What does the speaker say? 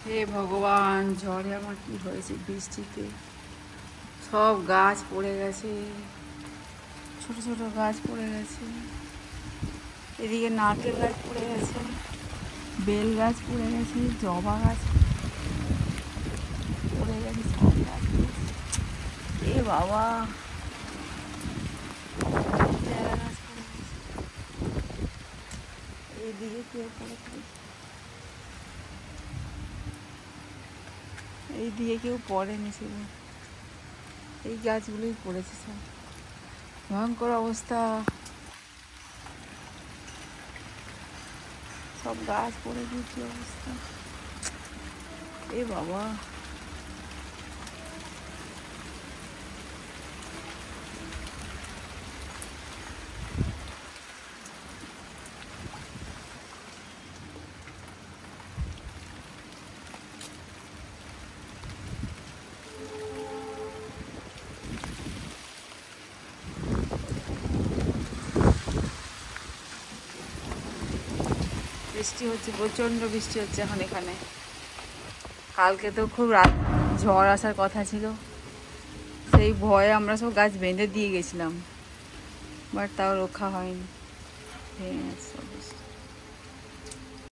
হে ভগবান, ঝড়ে আমার কি হয়েছে বৃষ্টিতে, সব গাছ পড়ে গেছে, ছোট ছোট গাছ পড়ে গেছে, এদিকে নারকেল গাছ পড়ে গেছে, বেল গাছ পড়ে গেছে, জবা গাছ পড়ে গেছে, সব গাছ এ বাবা, পেয়ারা গাছ পড়ে গেছে, এইদিকে কেউ পড়েছে, এইদিকে কেউ পড়েনি, ছিল এই গাছগুলোই পড়েছে সব, ভয়ঙ্কর অবস্থা, সব গাছ পড়ে গিয়েছে অবস্থা, এ বাবা। বৃষ্টি হচ্ছে, প্রচণ্ড বৃষ্টি হচ্ছে এখন এখানে। কালকে তো খুব রাত ঝড় আসার কথা ছিল, সেই ভয়ে আমরা সব গাছ বেঁধে দিয়ে গেছিলাম, বাট তাও রক্ষা হয়নি, ভেঙে গেছে সব।